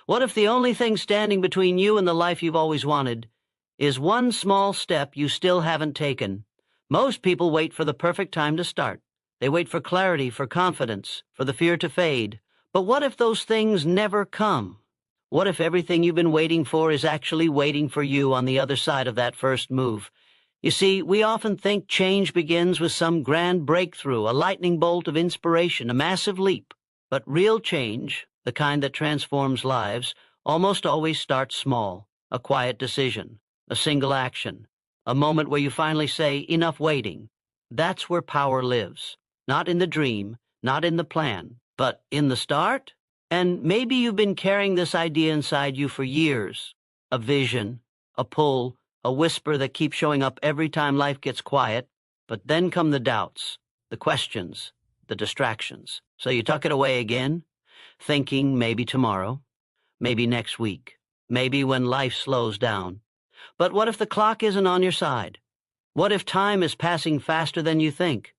What if the only thing standing between you and the life you've always wanted is one small step you still haven't taken? Most people wait for the perfect time to start. They wait for clarity, for confidence, for the fear to fade. But what if those things never come? What if everything you've been waiting for is actually waiting for you on the other side of that first move? You see, we often think change begins with some grand breakthrough, a lightning bolt of inspiration, a massive leap. But real change, the kind that transforms lives, almost always starts small. A quiet decision, a single action, a moment where you finally say, enough waiting. That's where power lives. Not in the dream, not in the plan, but in the start. And maybe you've been carrying this idea inside you for years. A vision, a pull, a whisper that keeps showing up every time life gets quiet. But then come the doubts, the questions, the distractions. So you tuck it away again, thinking maybe tomorrow, maybe next week, maybe when life slows down. But what if the clock isn't on your side? What if time is passing faster than you think?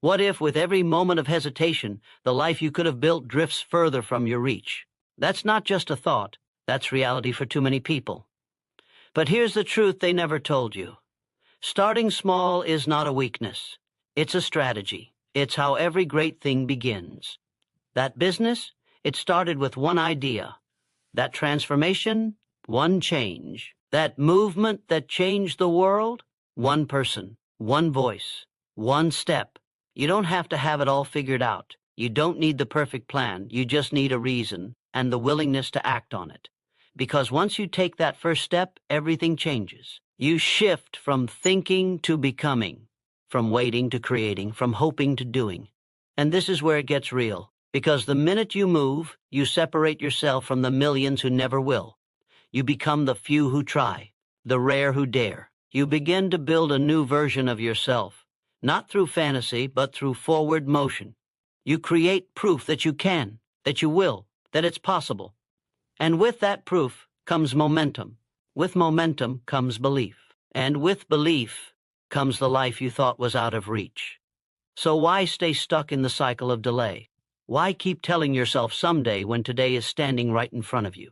What if, with every moment of hesitation, the life you could have built drifts further from your reach? That's not just a thought. That's reality for too many people. But here's the truth they never told you. Starting small is not a weakness. It's a strategy. It's how every great thing begins. That business, it started with one idea. That transformation, one change. That movement that changed the world, one person, one voice, one step. You don't have to have it all figured out. You don't need the perfect plan. You just need a reason and the willingness to act on it. Because once you take that first step, everything changes. You shift from thinking to becoming, from waiting to creating, from hoping to doing. And this is where it gets real. Because the minute you move, you separate yourself from the millions who never will. You become the few who try, the rare who dare. You begin to build a new version of yourself, not through fantasy, but through forward motion. You create proof that you can, that you will, that it's possible. And with that proof comes momentum. With momentum comes belief. And with belief comes the life you thought was out of reach. So why stay stuck in the cycle of delay? Why keep telling yourself someday when today is standing right in front of you?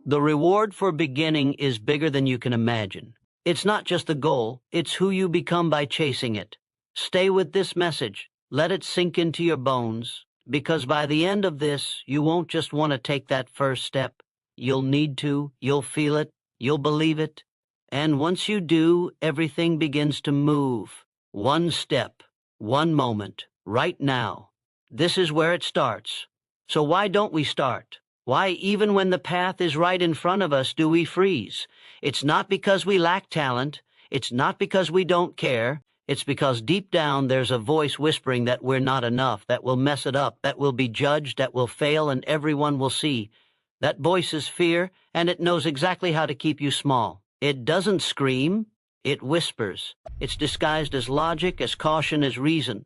The reward for beginning is bigger than you can imagine. It's not just the goal, it's who you become by chasing it. Stay with this message. Let it sink into your bones, because by the end of this, you won't just want to take that first step. You'll need to, you'll feel it, you'll believe it. And once you do, everything begins to move. One step, one moment, right now. This is where it starts. So why don't we start? Why, even when the path is right in front of us, do we freeze? It's not because we lack talent. It's not because we don't care. It's because deep down there's a voice whispering that we're not enough, that we'll mess it up, that we'll be judged, that we'll fail, and everyone will see. That voice is fear, and it knows exactly how to keep you small. It doesn't scream. It whispers. It's disguised as logic, as caution, as reason.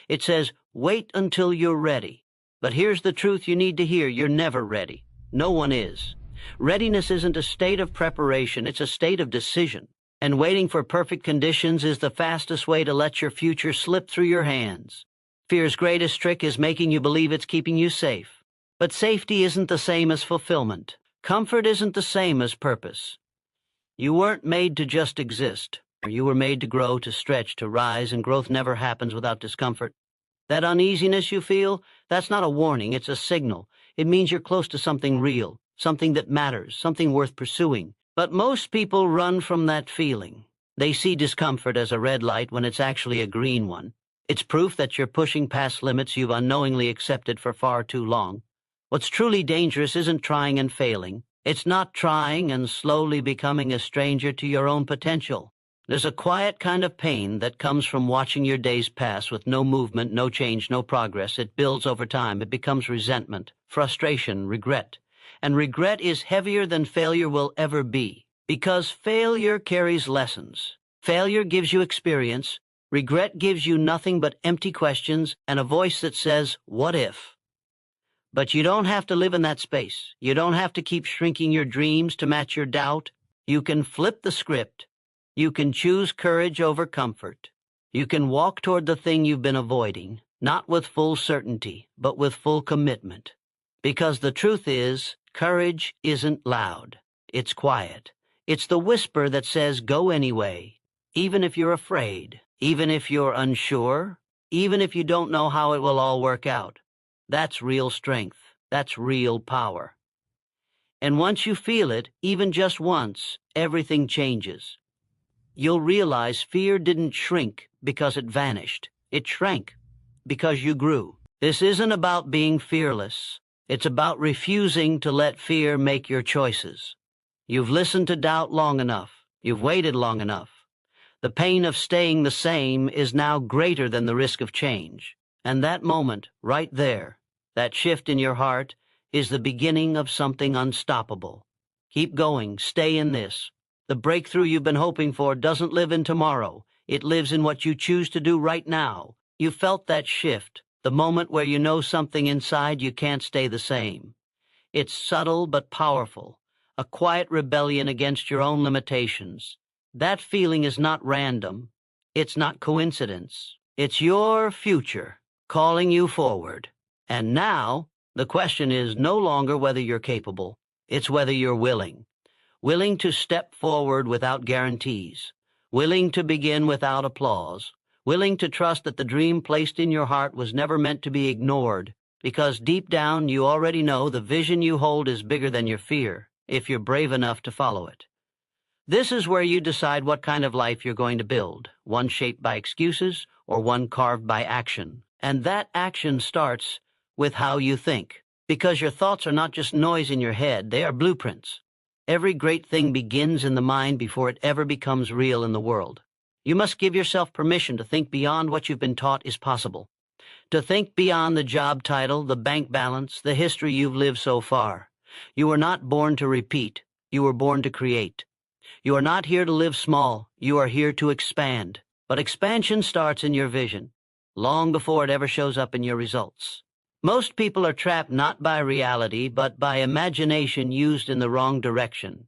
It says, wait until you're ready. But here's the truth you need to hear. You're never ready. No one is. Readiness isn't a state of preparation. It's a state of decision. And waiting for perfect conditions is the fastest way to let your future slip through your hands. Fear's greatest trick is making you believe it's keeping you safe. But safety isn't the same as fulfillment. Comfort isn't the same as purpose. You weren't made to just exist. You were made to grow, to stretch, to rise, and growth never happens without discomfort. That uneasiness you feel, that's not a warning, it's a signal. It means you're close to something real, something that matters, something worth pursuing. But most people run from that feeling. They see discomfort as a red light when it's actually a green one. It's proof that you're pushing past limits you've unknowingly accepted for far too long. What's truly dangerous isn't trying and failing. It's not trying and slowly becoming a stranger to your own potential. There's a quiet kind of pain that comes from watching your days pass with no movement, no change, no progress. It builds over time. It becomes resentment, frustration, regret. And regret is heavier than failure will ever be, because failure carries lessons. Failure gives you experience. Regret gives you nothing but empty questions and a voice that says, what if? But you don't have to live in that space. You don't have to keep shrinking your dreams to match your doubt. You can flip the script. You can choose courage over comfort. You can walk toward the thing you've been avoiding, not with full certainty, but with full commitment. Because the truth is, Courage isn't loud. It's quiet. It's the whisper that says go anyway, even if you're afraid, even if you're unsure, even if you don't know how it will all work out. That's real strength. That's real power. And once you feel it, even just once, everything changes. You'll realize fear didn't shrink because it vanished. It shrank because you grew. This isn't about being fearless. It's about refusing to let fear make your choices. You've listened to doubt long enough. You've waited long enough. The pain of staying the same is now greater than the risk of change. And that moment, right there, that shift in your heart, is the beginning of something unstoppable. Keep going. Stay in this. The breakthrough you've been hoping for doesn't live in tomorrow. It lives in what you choose to do right now. You felt that shift, the moment where you know something inside you can't stay the same. It's subtle but powerful, a quiet rebellion against your own limitations. That feeling is not random. It's not coincidence. It's your future calling you forward. And now, the question is no longer whether you're capable. It's whether you're willing. Willing to step forward without guarantees. Willing to begin without applause. Willing to trust that the dream placed in your heart was never meant to be ignored. Because deep down you already know the vision you hold is bigger than your fear, if you're brave enough to follow it. This is where you decide what kind of life you're going to build, one shaped by excuses or one carved by action. And that action starts with how you think. Because your thoughts are not just noise in your head, they are blueprints. Every great thing begins in the mind before it ever becomes real in the world. You must give yourself permission to think beyond what you've been taught is possible. To think beyond the job title, the bank balance, the history you've lived so far. You were not born to repeat. You were born to create. You are not here to live small. You are here to expand. But expansion starts in your vision, long before it ever shows up in your results. Most people are trapped not by reality, but by imagination used in the wrong direction.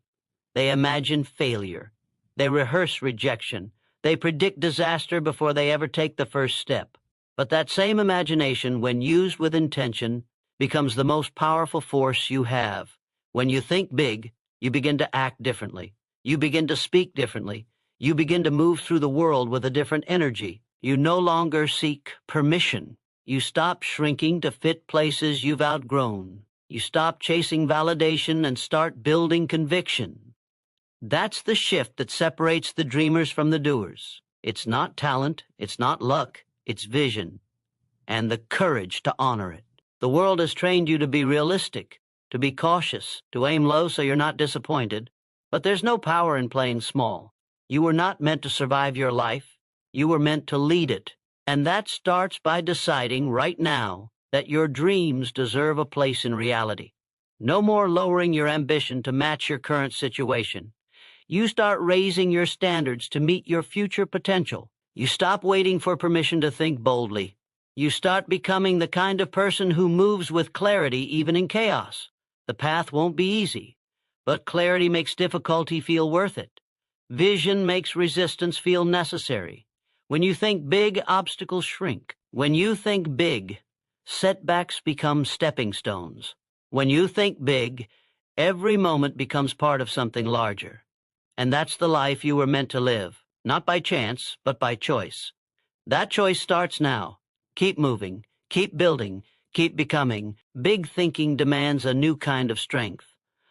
They imagine failure. They rehearse rejection. They predict disaster before they ever take the first step. But that same imagination, when used with intention, becomes the most powerful force you have. When you think big, you begin to act differently. You begin to speak differently. You begin to move through the world with a different energy. You no longer seek permission. You stop shrinking to fit places you've outgrown. You stop chasing validation and start building conviction. That's the shift that separates the dreamers from the doers. It's not talent, it's not luck, it's vision, and the courage to honor it. The world has trained you to be realistic, to be cautious, to aim low so you're not disappointed. But there's no power in playing small. You were not meant to survive your life. You were meant to lead it. And that starts by deciding right now that your dreams deserve a place in reality. No more lowering your ambition to match your current situation. You start raising your standards to meet your future potential. You stop waiting for permission to think boldly. You start becoming the kind of person who moves with clarity even in chaos. The path won't be easy, but clarity makes difficulty feel worth it. Vision makes resistance feel necessary. When you think big, obstacles shrink. When you think big, setbacks become stepping stones. When you think big, every moment becomes part of something larger. And that's the life you were meant to live, not by chance, but by choice. That choice starts now. Keep moving, keep building, keep becoming. Big thinking demands a new kind of strength.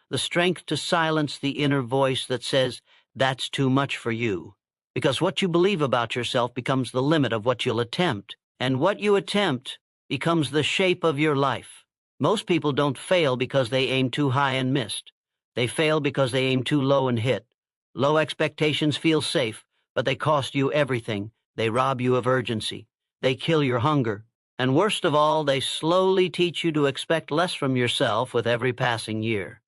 The strength to silence the inner voice that says, that's too much for you. Because what you believe about yourself becomes the limit of what you'll attempt, and what you attempt becomes the shape of your life. Most people don't fail because they aim too high and missed. They fail because they aim too low and hit. Low expectations feel safe, but they cost you everything. They rob you of urgency. They kill your hunger. And worst of all, they slowly teach you to expect less from yourself with every passing year.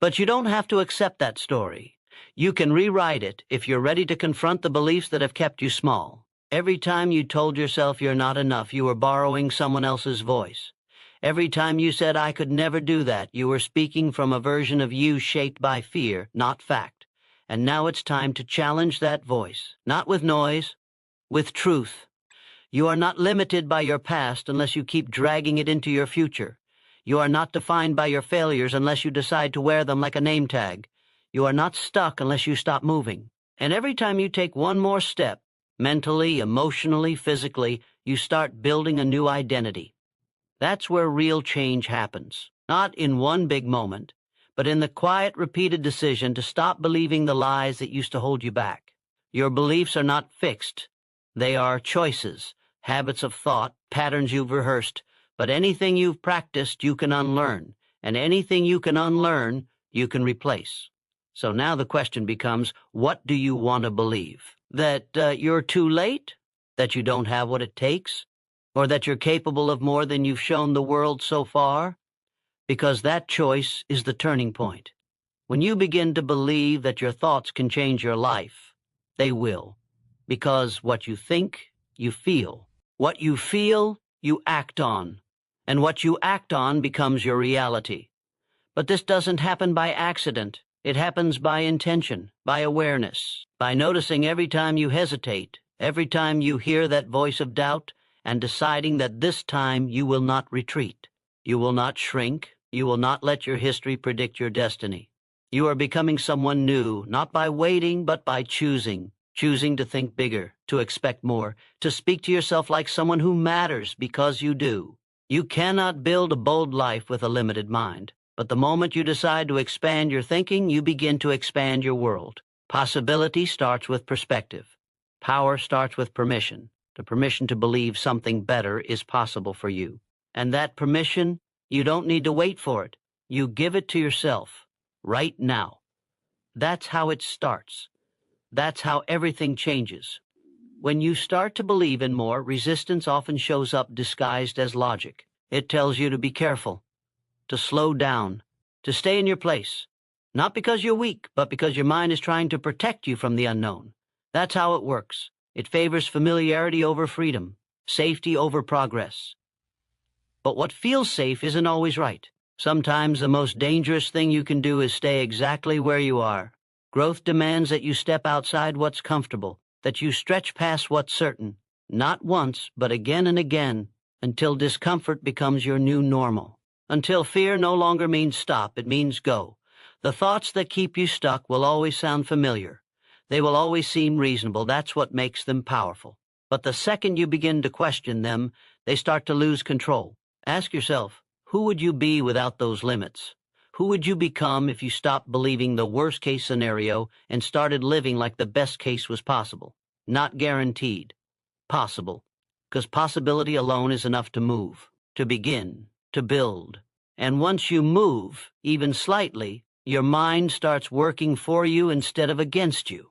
But you don't have to accept that story. You can rewrite it if you're ready to confront the beliefs that have kept you small. Every time you told yourself you're not enough, you were borrowing someone else's voice. Every time you said, I could never do that, you were speaking from a version of you shaped by fear, not fact. And now it's time to challenge that voice, not with noise, with truth. You are not limited by your past unless you keep dragging it into your future. You are not defined by your failures unless you decide to wear them like a name tag. You are not stuck unless you stop moving. And every time you take one more step, mentally, emotionally, physically, you start building a new identity. That's where real change happens. Not in one big moment, but in the quiet, repeated decision to stop believing the lies that used to hold you back. Your beliefs are not fixed. They are choices, habits of thought, patterns you've rehearsed. But anything you've practiced, you can unlearn. And anything you can unlearn, you can replace. So now the question becomes, what do you want to believe? That you're too late? That you don't have what it takes? Or that you're capable of more than you've shown the world so far? Because that choice is the turning point. When you begin to believe that your thoughts can change your life, they will. Because what you think, you feel. What you feel, you act on. And what you act on becomes your reality. But this doesn't happen by accident. It happens by intention, by awareness, by noticing every time you hesitate, every time you hear that voice of doubt, and deciding that this time you will not retreat. You will not shrink. You will not let your history predict your destiny. You are becoming someone new, not by waiting, but by choosing. Choosing to think bigger, to expect more, to speak to yourself like someone who matters because you do. You cannot build a bold life with a limited mind. But the moment you decide to expand your thinking, you begin to expand your world. Possibility starts with perspective. Power starts with permission. The permission to believe something better is possible for you. And that permission, you don't need to wait for it. You give it to yourself, right now. That's how it starts. That's how everything changes. When you start to believe in more, resistance often shows up disguised as logic. It tells you to be careful, to slow down, to stay in your place. Not because you're weak, but because your mind is trying to protect you from the unknown. That's how it works. It favors familiarity over freedom, safety over progress. But what feels safe isn't always right. Sometimes the most dangerous thing you can do is stay exactly where you are. Growth demands that you step outside what's comfortable, that you stretch past what's certain, not once, but again and again, until discomfort becomes your new normal. Until fear no longer means stop, it means go. The thoughts that keep you stuck will always sound familiar. They will always seem reasonable. That's what makes them powerful. But the second you begin to question them, they start to lose control. Ask yourself, who would you be without those limits? Who would you become if you stopped believing the worst-case scenario and started living like the best case was possible? Not guaranteed. Possible. Because possibility alone is enough to move, to begin, to build. And once you move, even slightly, your mind starts working for you instead of against you.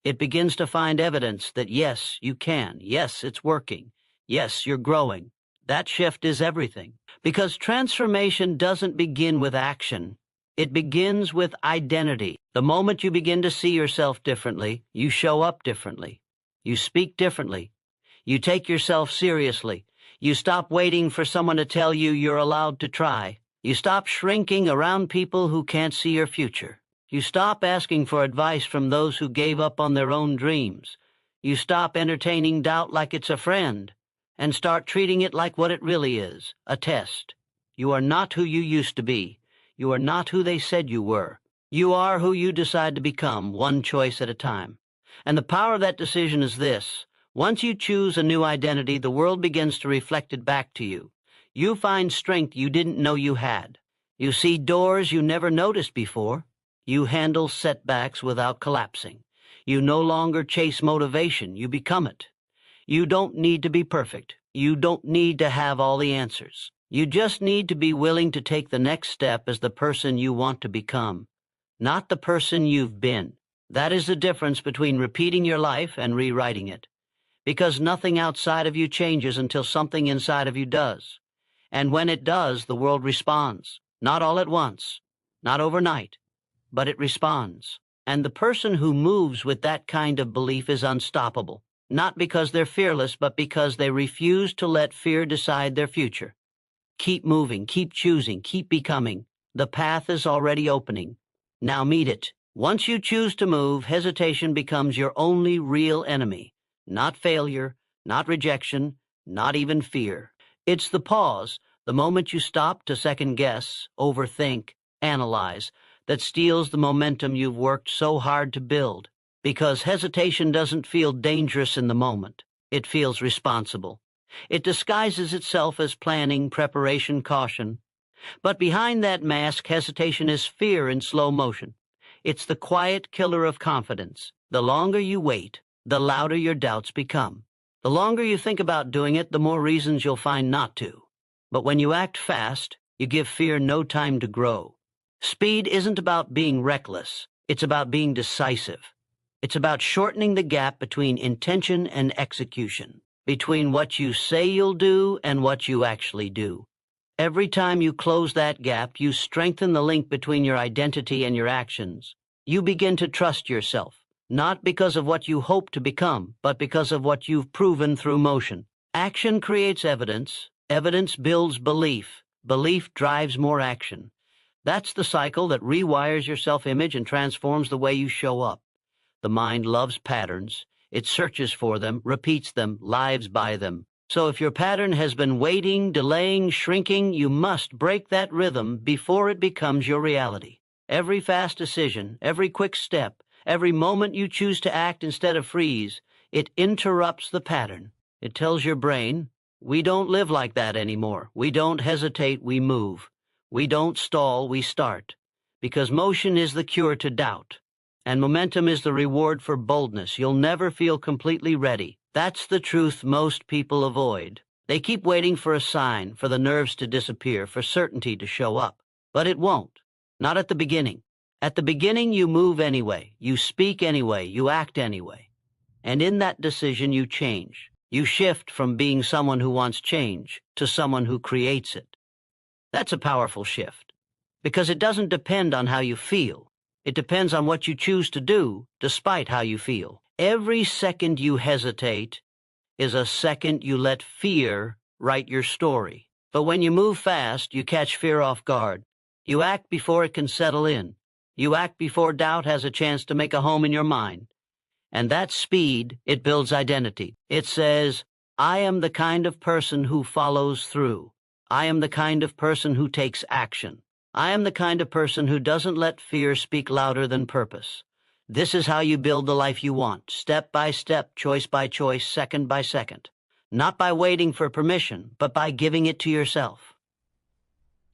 It begins to find evidence that yes, you can. Yes, it's working. Yes, you're growing. That shift is everything. Because transformation doesn't begin with action. It begins with identity. The moment you begin to see yourself differently, you show up differently. You speak differently. You take yourself seriously. You stop waiting for someone to tell you you're allowed to try. You stop shrinking around people who can't see your future. You stop asking for advice from those who gave up on their own dreams. You stop entertaining doubt like it's a friend and start treating it like what it really is, a test. You are not who you used to be. You are not who they said you were. You are who you decide to become, one choice at a time. And the power of that decision is this. Once you choose a new identity, the world begins to reflect it back to you. You find strength you didn't know you had. You see doors you never noticed before. You handle setbacks without collapsing. You no longer chase motivation, you become it. You don't need to be perfect. You don't need to have all the answers. You just need to be willing to take the next step as the person you want to become, not the person you've been. That is the difference between repeating your life and rewriting it. Because nothing outside of you changes until something inside of you does. And when it does, the world responds. Not all at once, not overnight, but it responds. And the person who moves with that kind of belief is unstoppable, not because they're fearless, but because they refuse to let fear decide their future. Keep moving, keep choosing, keep becoming. The path is already opening. Now meet it. Once you choose to move, hesitation becomes your only real enemy. Not failure, not rejection, not even fear. It's the pause, The moment you stop to second guess, overthink, analyze, that steals the momentum you've worked so hard to build. Because hesitation doesn't feel dangerous in the moment. It feels responsible. It disguises itself as planning, preparation, caution. But behind that mask, hesitation is fear in slow motion. It's the quiet killer of confidence. The longer you wait, the louder your doubts become. The longer you think about doing it, the more reasons you'll find not to. But when you act fast, you give fear no time to grow. Speed isn't about being reckless. It's about being decisive. It's about shortening the gap between intention and execution, between what you say you'll do and what you actually do. Every time you close that gap, you strengthen the link between your identity and your actions. You begin to trust yourself, not because of what you hope to become, but because of what you've proven through motion. Action creates evidence. Evidence builds belief. Belief drives more action. That's the cycle that rewires your self-image and transforms the way you show up. The mind loves patterns. It searches for them, repeats them, lives by them. So if your pattern has been waiting, delaying, shrinking, you must break that rhythm before it becomes your reality. Every fast decision, every quick step, every moment you choose to act instead of freeze, it interrupts the pattern. It tells your brain, we don't live like that anymore. We don't hesitate, we move. We don't stall, we start. Because motion is the cure to doubt. And momentum is the reward for boldness. You'll never feel completely ready. That's the truth most people avoid. They keep waiting for a sign, for the nerves to disappear, for certainty to show up. But it won't. Not at the beginning. At the beginning, you move anyway. You speak anyway. You act anyway. And in that decision, you change. You shift from being someone who wants change to someone who creates it. That's a powerful shift. Because it doesn't depend on how you feel. It depends on what you choose to do, despite how you feel. Every second you hesitate is a second you let fear write your story. But when you move fast, you catch fear off guard. You act before it can settle in. You act before doubt has a chance to make a home in your mind. And that speed, it builds identity. It says, I am the kind of person who follows through. I am the kind of person who takes action. I am the kind of person who doesn't let fear speak louder than purpose. This is how you build the life you want, step by step, choice by choice, second by second. Not by waiting for permission, but by giving it to yourself.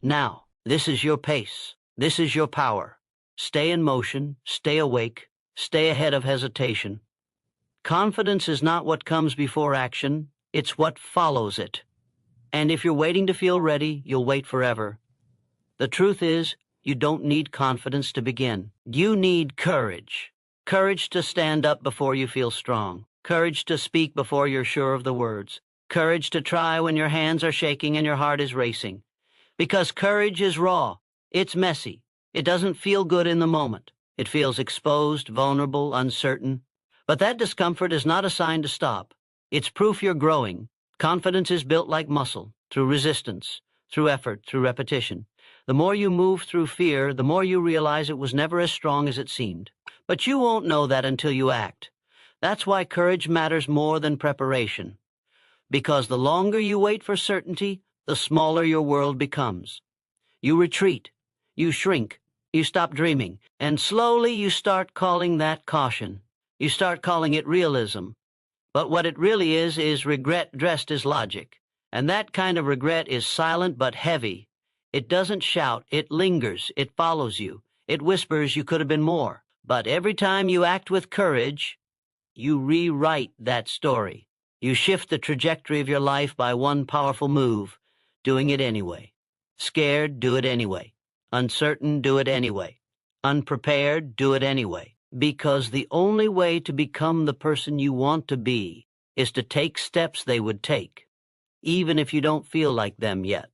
Now, this is your pace. This is your power. Stay in motion, stay awake, stay ahead of hesitation. Confidence is not what comes before action, it's what follows it. And if you're waiting to feel ready, you'll wait forever. The truth is, you don't need confidence to begin. You need courage. Courage to stand up before you feel strong. Courage to speak before you're sure of the words. Courage to try when your hands are shaking and your heart is racing. Because courage is raw. It's messy. It doesn't feel good in the moment. It feels exposed, vulnerable, uncertain. But that discomfort is not a sign to stop. It's proof you're growing. Confidence is built like muscle, through resistance, through effort, through repetition. The more you move through fear, the more you realize it was never as strong as it seemed. But you won't know that until you act. That's why courage matters more than preparation. Because the longer you wait for certainty, the smaller your world becomes. You retreat, you shrink, you stop dreaming, and slowly you start calling that caution. You start calling it realism. But what it really is regret dressed as logic. And that kind of regret is silent but heavy. It doesn't shout, it lingers, it follows you. It whispers you could have been more. But every time you act with courage, you rewrite that story. You shift the trajectory of your life by one powerful move, doing it anyway. Scared, do it anyway. Uncertain, do it anyway. Unprepared, do it anyway. Because the only way to become the person you want to be is to take steps they would take, even if you don't feel like them yet.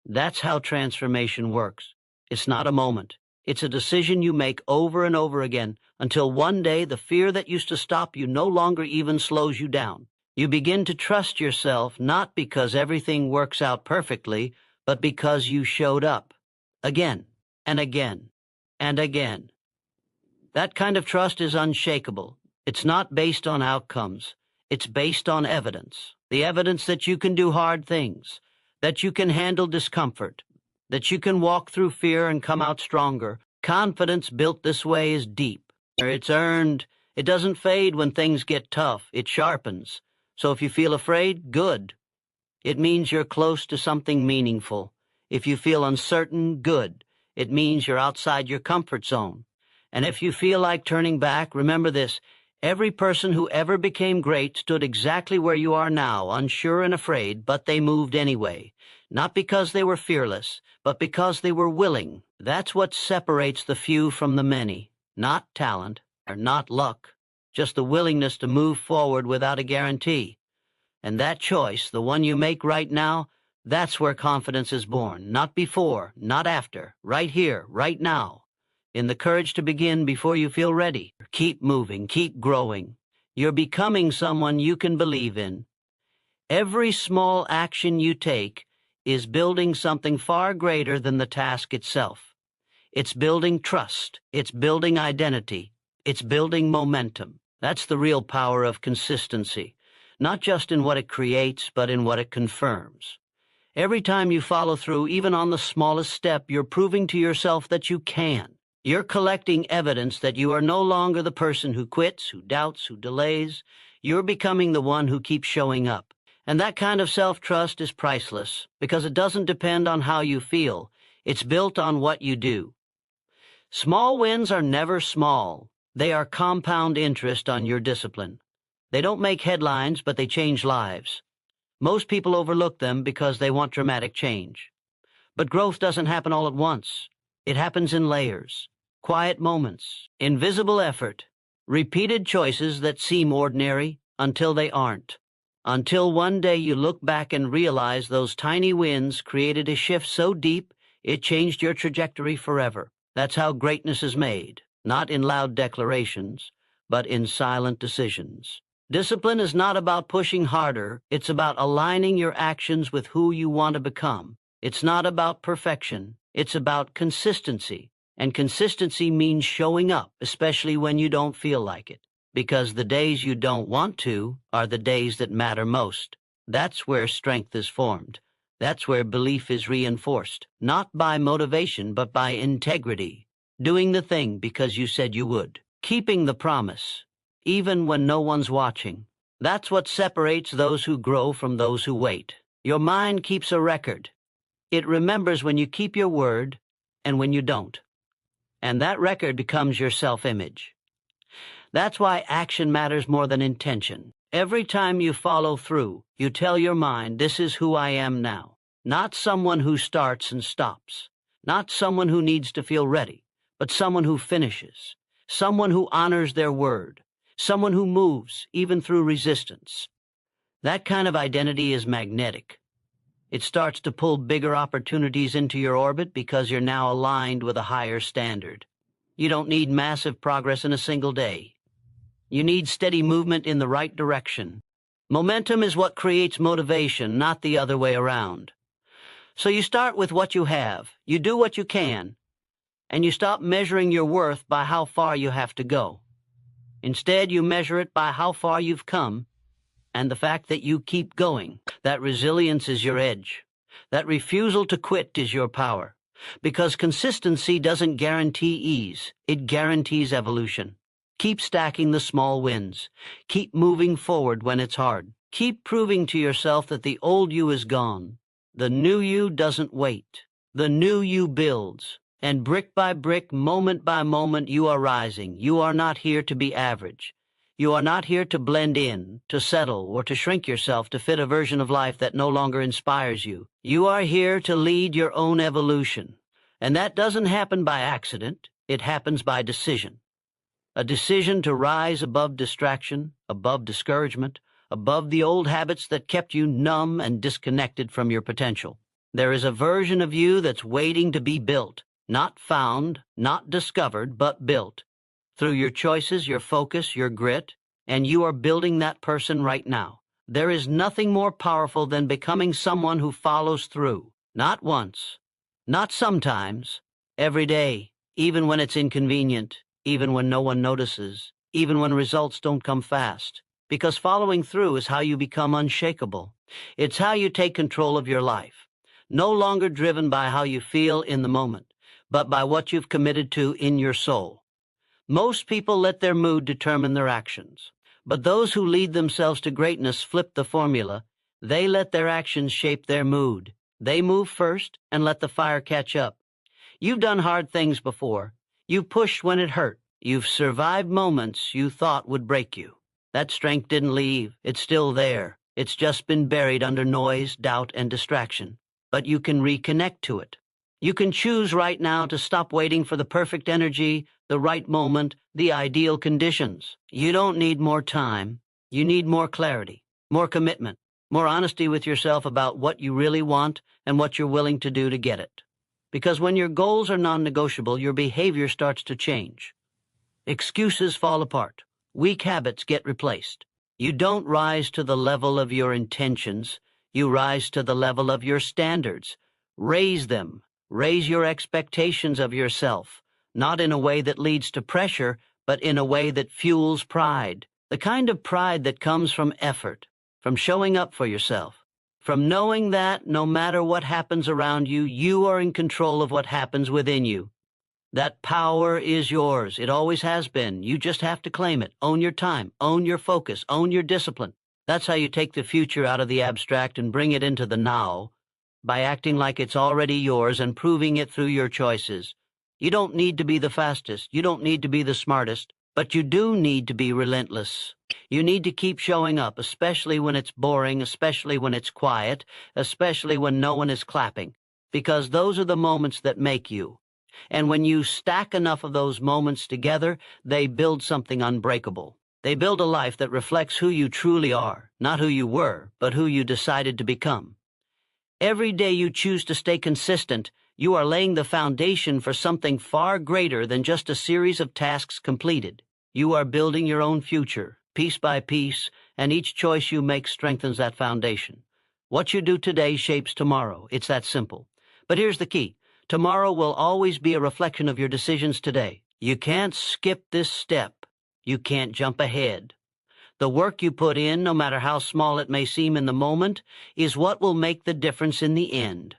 That's how transformation works. It's not a moment. It's a decision you make over and over again until one day the fear that used to stop you no longer even slows you down. You begin to trust yourself not because everything works out perfectly, but because you showed up. Again, and again, and again. That kind of trust is unshakable. It's not based on outcomes. It's based on evidence. The evidence that you can do hard things, that you can handle discomfort, that you can walk through fear and come out stronger. Confidence built this way is deep. It's earned. It doesn't fade when things get tough. It sharpens. So if you feel afraid, good. It means you're close to something meaningful. If you feel uncertain, good. It means you're outside your comfort zone. And if you feel like turning back, remember this. Every person who ever became great stood exactly where you are now, unsure and afraid, but they moved anyway. Not because they were fearless, but because they were willing. That's what separates the few from the many. Not talent, or not luck, just the willingness to move forward without a guarantee. And that choice, the one you make right now, that's where confidence is born. Not before, not after, right here, right now. In the courage to begin before you feel ready. Keep moving, keep growing. You're becoming someone you can believe in. Every small action you take is building something far greater than the task itself. It's building trust. It's building identity. It's building momentum. That's the real power of consistency, not just in what it creates, but in what it confirms. Every time you follow through, even on the smallest step, you're proving to yourself that you can. You're collecting evidence that you are no longer the person who quits, who doubts, who delays. You're becoming the one who keeps showing up. And that kind of self-trust is priceless because it doesn't depend on how you feel. It's built on what you do. Small wins are never small. They are compound interest on your discipline. They don't make headlines, but they change lives. Most people overlook them because they want dramatic change. But growth doesn't happen all at once. It happens in layers. Quiet moments, invisible effort, repeated choices that seem ordinary until they aren't. Until one day you look back and realize those tiny wins created a shift so deep it changed your trajectory forever. That's how greatness is made, not in loud declarations, but in silent decisions. Discipline is not about pushing harder. It's about aligning your actions with who you want to become. It's not about perfection. It's about consistency. And consistency means showing up, especially when you don't feel like it. Because the days you don't want to are the days that matter most. That's where strength is formed. That's where belief is reinforced. Not by motivation, but by integrity. Doing the thing because you said you would. Keeping the promise, even when no one's watching. That's what separates those who grow from those who wait. Your mind keeps a record. It remembers when you keep your word and when you don't. And that record becomes your self-image. That's why action matters more than intention. Every time you follow through, you tell your mind, this is who I am now. Not someone who starts and stops. Not someone who needs to feel ready, but someone who finishes. Someone who honors their word. Someone who moves, even through resistance. That kind of identity is magnetic. It starts to pull bigger opportunities into your orbit because you're now aligned with a higher standard. You don't need massive progress in a single day. You need steady movement in the right direction. Momentum is what creates motivation, not the other way around. So you start with what you have, you do what you can, and you stop measuring your worth by how far you have to go. Instead, you measure it by how far you've come and the fact that you keep going. That resilience is your edge. That refusal to quit is your power. Because consistency doesn't guarantee ease. It guarantees evolution. Keep stacking the small wins. Keep moving forward when it's hard. Keep proving to yourself that the old you is gone. The new you doesn't wait. The new you builds. And brick by brick, moment by moment, you are rising. You are not here to be average. You are not here to blend in, to settle, or to shrink yourself to fit a version of life that no longer inspires you. You are here to lead your own evolution. And that doesn't happen by accident. It happens by decision. A decision to rise above distraction, above discouragement, above the old habits that kept you numb and disconnected from your potential. There is a version of you that's waiting to be built, not found, not discovered, but built. Through your choices, your focus, your grit, and you are building that person right now. There is nothing more powerful than becoming someone who follows through. Not once, not sometimes, every day, even when it's inconvenient, even when no one notices, even when results don't come fast. Because following through is how you become unshakable. It's how you take control of your life. no longer driven by how you feel in the moment, but by what you've committed to in your soul. Most people let their mood determine their actions, but those who lead themselves to greatness flip the formula. They let their actions shape their mood. They move first and let the fire catch up. You've done hard things before. You've pushed when it hurt. You've survived moments you thought would break you. That strength didn't leave. It's still there. It's just been buried under noise, doubt, and distraction. But you can reconnect to it. You can choose right now to stop waiting for the perfect energy, the right moment, the ideal conditions. You don't need more time. You need more clarity, more commitment, more honesty with yourself about what you really want and what you're willing to do to get it. Because when your goals are non-negotiable, your behavior starts to change. Excuses fall apart. Weak habits get replaced. You don't rise to the level of your intentions. You rise to the level of your standards. Raise them. Raise your expectations of yourself, not in a way that leads to pressure, but in a way that fuels pride. The kind of pride that comes from effort, from showing up for yourself, from knowing that no matter what happens around you, you are in control of what happens within you. That power is yours. It always has been. You just have to claim it. Own your time. Own your focus. Own your discipline. That's how you take the future out of the abstract and bring it into the now, by acting like it's already yours and proving it through your choices. You don't need to be the fastest. You don't need to be the smartest. But you do need to be relentless. You need to keep showing up, especially when it's boring, especially when it's quiet, especially when no one is clapping, because those are the moments that make you. And when you stack enough of those moments together, they build something unbreakable. They build a life that reflects who you truly are, not who you were, but who you decided to become. Every day you choose to stay consistent, you are laying the foundation for something far greater than just a series of tasks completed. You are building your own future, piece by piece, and each choice you make strengthens that foundation. What you do today shapes tomorrow. It's that simple. But here's the key. Tomorrow will always be a reflection of your decisions today. You can't skip this step. You can't jump ahead. The work you put in, no matter how small it may seem in the moment, is what will make the difference in the end.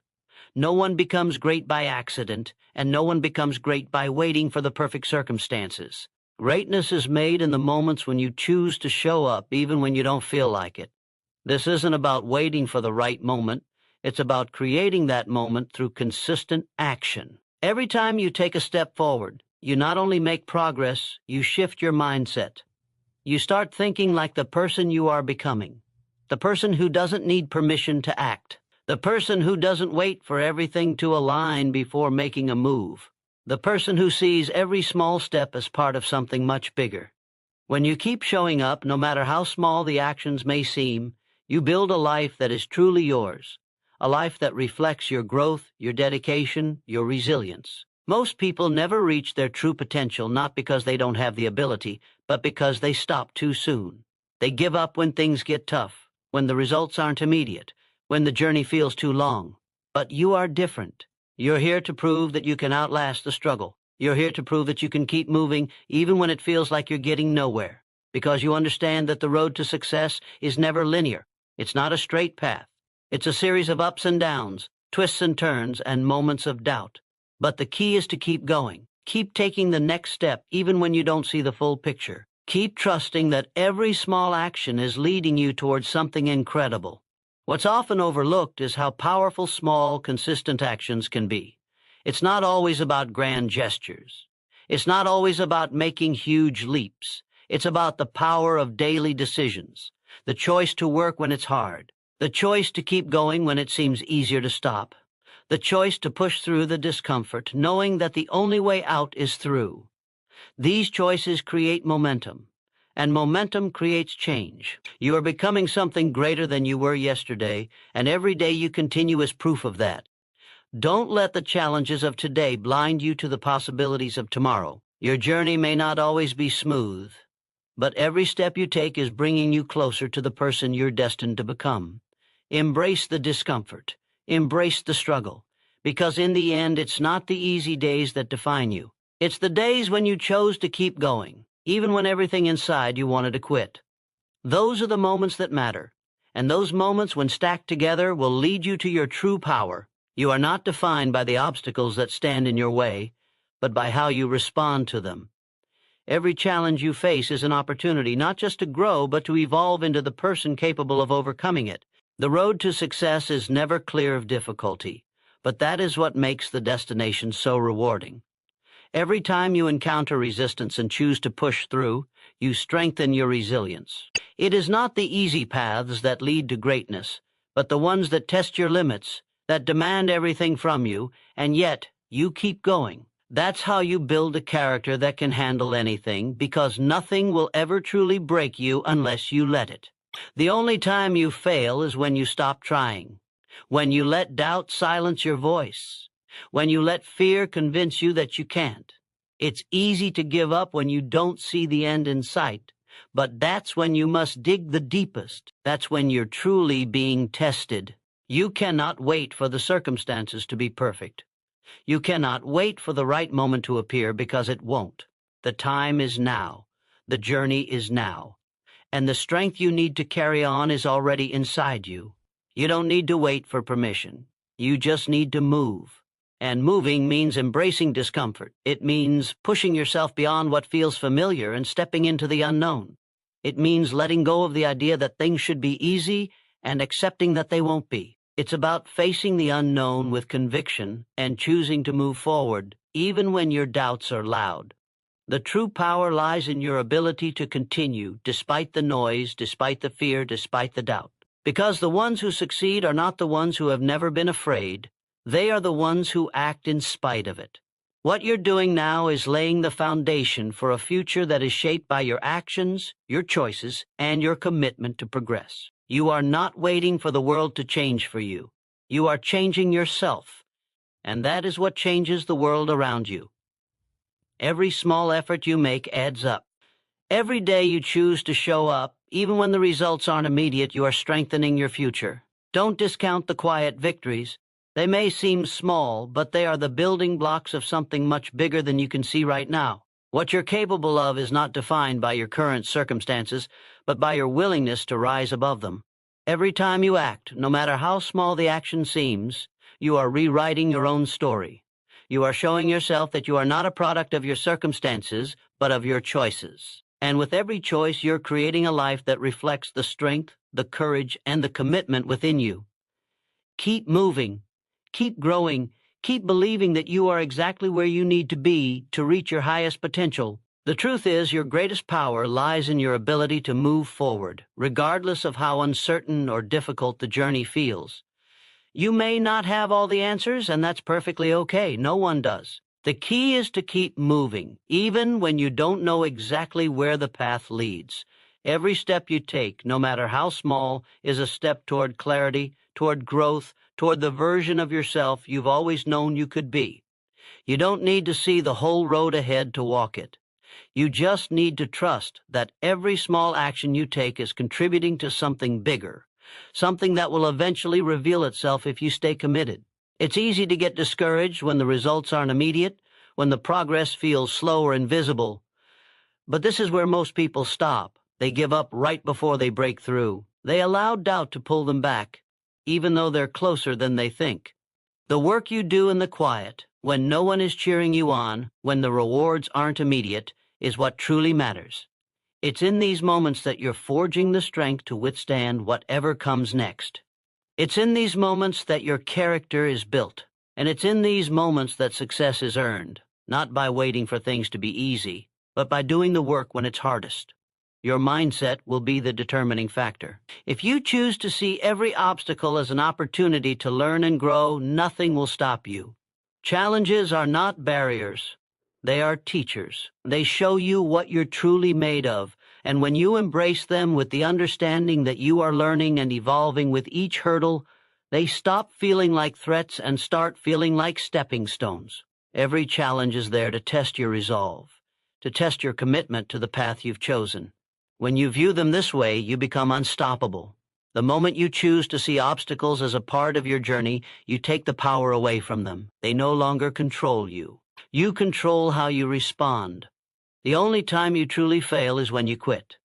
No one becomes great by accident, and no one becomes great by waiting for the perfect circumstances. Greatness is made in the moments when you choose to show up, even when you don't feel like it. This isn't about waiting for the right moment. It's about creating that moment through consistent action. Every time you take a step forward, you not only make progress, you shift your mindset. You start thinking like the person you are becoming, the person who doesn't need permission to act, the person who doesn't wait for everything to align before making a move, the person who sees every small step as part of something much bigger. When you keep showing up, no matter how small the actions may seem, you build a life that is truly yours, a life that reflects your growth, your dedication, your resilience. Most people never reach their true potential not because they don't have the ability, but because they stop too soon. They give up when things get tough, when the results aren't immediate, when the journey feels too long. But you are different. You're here to prove that you can outlast the struggle. You're here to prove that you can keep moving even when it feels like you're getting nowhere, because you understand that the road to success is never linear. It's not a straight path. It's a series of ups and downs, twists and turns, and moments of doubt. But the key is to keep going. Keep taking the next step even when you don't see the full picture. Keep trusting that every small action is leading you towards something incredible. What's often overlooked is how powerful small, consistent actions can be. It's not always about grand gestures. It's not always about making huge leaps. It's about the power of daily decisions, the choice to work when it's hard, the choice to keep going when it seems easier to stop, the choice to push through the discomfort, knowing that the only way out is through. These choices create momentum, and momentum creates change. You are becoming something greater than you were yesterday, and every day you continue is proof of that. Don't let the challenges of today blind you to the possibilities of tomorrow. Your journey may not always be smooth, but every step you take is bringing you closer to the person you're destined to become. Embrace the discomfort. Embrace the struggle, because in the end, it's not the easy days that define you. It's the days when you chose to keep going, even when everything inside you wanted to quit. Those are the moments that matter, and those moments, when stacked together, will lead you to your true power. You are not defined by the obstacles that stand in your way, but by how you respond to them. Every challenge you face is an opportunity not just to grow, but to evolve into the person capable of overcoming it. The road to success is never clear of difficulty, but that is what makes the destination so rewarding. Every time you encounter resistance and choose to push through, you strengthen your resilience. It is not the easy paths that lead to greatness, but the ones that test your limits, that demand everything from you, and yet you keep going. That's how you build a character that can handle anything, because nothing will ever truly break you unless you let it. The only time you fail is when you stop trying, when you let doubt silence your voice, when you let fear convince you that you can't. It's easy to give up when you don't see the end in sight, but that's when you must dig the deepest. That's when you're truly being tested. You cannot wait for the circumstances to be perfect. You cannot wait for the right moment to appear, because it won't. The time is now. The journey is now. And the strength you need to carry on is already inside you. You don't need to wait for permission. You just need to move. And moving means embracing discomfort. It means pushing yourself beyond what feels familiar and stepping into the unknown. It means letting go of the idea that things should be easy and accepting that they won't be. It's about facing the unknown with conviction and choosing to move forward, even when your doubts are loud. The true power lies in your ability to continue, despite the noise, despite the fear, despite the doubt. Because the ones who succeed are not the ones who have never been afraid. They are the ones who act in spite of it. What you're doing now is laying the foundation for a future that is shaped by your actions, your choices, and your commitment to progress. You are not waiting for the world to change for you. You are changing yourself, and that is what changes the world around you. Every small effort you make adds up. Every day you choose to show up, even when the results aren't immediate, you are strengthening your future. Don't discount the quiet victories. They may seem small, but they are the building blocks of something much bigger than you can see right now. What you're capable of is not defined by your current circumstances, but by your willingness to rise above them. Every time you act, no matter how small the action seems, you are rewriting your own story. You are showing yourself that you are not a product of your circumstances, but of your choices. And with every choice, you're creating a life that reflects the strength, the courage, and the commitment within you. Keep moving. Keep growing. Keep believing that you are exactly where you need to be to reach your highest potential. The truth is, your greatest power lies in your ability to move forward, regardless of how uncertain or difficult the journey feels. You may not have all the answers, and that's perfectly okay. No one does. The key is to keep moving, even when you don't know exactly where the path leads. Every step you take, no matter how small, is a step toward clarity, toward growth, toward the version of yourself you've always known you could be. You don't need to see the whole road ahead to walk it. You just need to trust that every small action you take is contributing to something bigger, something that will eventually reveal itself if you stay committed. It's easy to get discouraged when the results aren't immediate, when the progress feels slow or invisible. But this is where most people stop. They give up right before they break through. They allow doubt to pull them back, even though they're closer than they think. The work you do in the quiet, when no one is cheering you on, when the rewards aren't immediate, is what truly matters. It's in these moments that you're forging the strength to withstand whatever comes next. It's in these moments that your character is built, and it's in these moments that success is earned, not by waiting for things to be easy, but by doing the work when it's hardest. Your mindset will be the determining factor. If you choose to see every obstacle as an opportunity to learn and grow, nothing will stop you. Challenges are not barriers. They are teachers. They show you what you're truly made of, and when you embrace them with the understanding that you are learning and evolving with each hurdle, they stop feeling like threats and start feeling like stepping stones. Every challenge is there to test your resolve, to test your commitment to the path you've chosen. When you view them this way, you become unstoppable. The moment you choose to see obstacles as a part of your journey, you take the power away from them. They no longer control you. You control how you respond. The only time you truly fail is when you quit.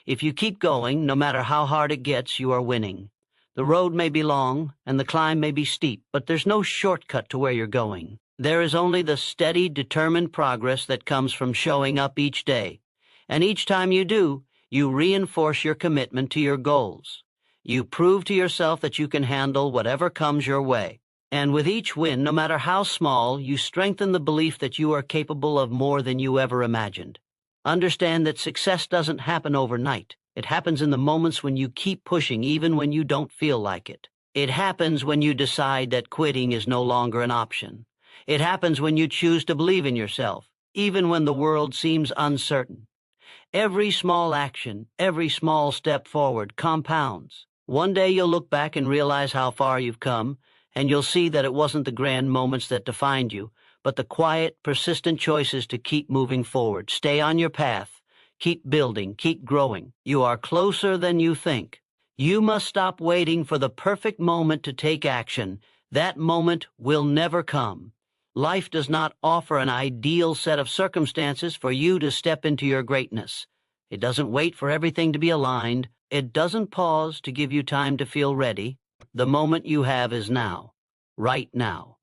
If you keep going, no matter how hard it gets, you are winning. The road may be long and the climb may be steep, but there's no shortcut to where you're going. There is only the steady, determined progress that comes from showing up each day. And each time you do, you reinforce your commitment to your goals. You prove to yourself that you can handle whatever comes your way. And with each win, no matter how small, you strengthen the belief that you are capable of more than you ever imagined. Understand that success doesn't happen overnight. It happens in the moments when you keep pushing, even when you don't feel like it. It happens when you decide that quitting is no longer an option. It happens when you choose to believe in yourself, even when the world seems uncertain. Every small action, every small step forward compounds. One day you'll look back and realize how far you've come, and you'll see that it wasn't the grand moments that defined you, but the quiet, persistent choices to keep moving forward. Stay on your path. Keep building. Keep growing. You are closer than you think. You must stop waiting for the perfect moment to take action. That moment will never come. Life does not offer an ideal set of circumstances for you to step into your greatness. It doesn't wait for everything to be aligned. It doesn't pause to give you time to feel ready. The moment you have is now, right now.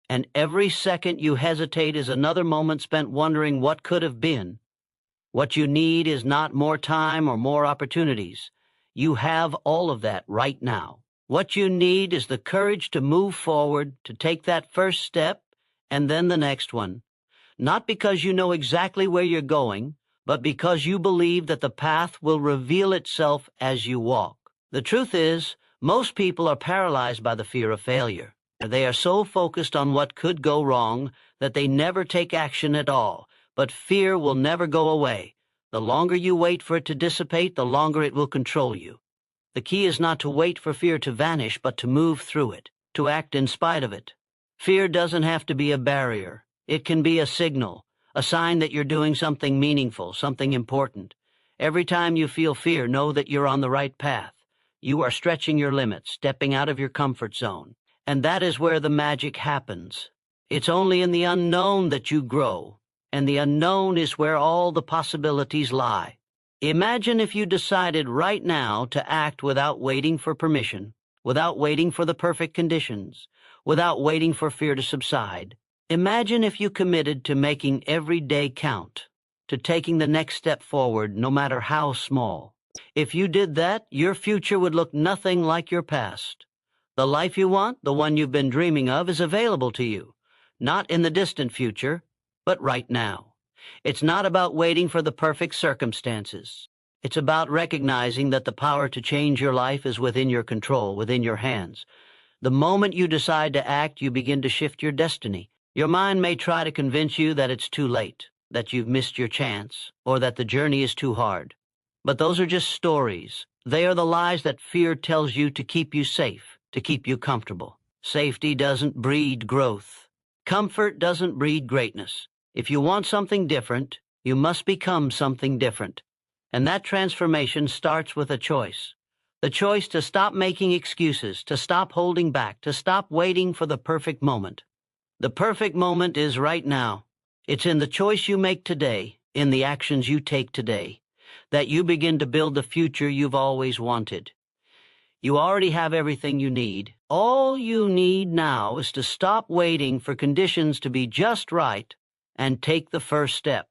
And every second you hesitate is another moment spent wondering what could have been. What you need is not more time or more opportunities. You have all of that right now. What you need is the courage to move forward, to take that first step, and then the next one. Not because you know exactly where you're going, but because you believe that the path will reveal itself as you walk. The truth is, most people are paralyzed by the fear of failure. They are so focused on what could go wrong that they never take action at all. But fear will never go away. The longer you wait for it to dissipate, the longer it will control you. The key is not to wait for fear to vanish, but to move through it, to act in spite of it. Fear doesn't have to be a barrier. It can be a signal, a sign that you're doing something meaningful, something important. Every time you feel fear, know that you're on the right path. You are stretching your limits, stepping out of your comfort zone. And that is where the magic happens. It's only in the unknown that you grow, and the unknown is where all the possibilities lie. Imagine if you decided right now to act without waiting for permission, without waiting for the perfect conditions, without waiting for fear to subside. Imagine if you committed to making every day count, to taking the next step forward, no matter how small. If you did that, your future would look nothing like your past. The life you want, the one you've been dreaming of, is available to you, not in the distant future, but right now. It's not about waiting for the perfect circumstances. It's about recognizing that the power to change your life is within your control, within your hands. The moment you decide to act, you begin to shift your destiny. Your mind may try to convince you that it's too late, that you've missed your chance, or that the journey is too hard. But those are just stories. They are the lies that fear tells you to keep you safe, to keep you comfortable. Safety doesn't breed growth. Comfort doesn't breed greatness. If you want something different, you must become something different. And that transformation starts with a choice. The choice to stop making excuses, to stop holding back, to stop waiting for the perfect moment. The perfect moment is right now. It's in the choice you make today, in the actions you take today, that you begin to build the future you've always wanted. You already have everything you need. All you need now is to stop waiting for conditions to be just right and take the first step.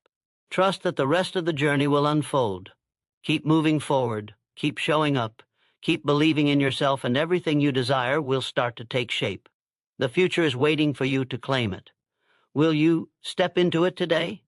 Trust that the rest of the journey will unfold. Keep moving forward. Keep showing up. Keep believing in yourself, and everything you desire will start to take shape. The future is waiting for you to claim it. Will you step into it today?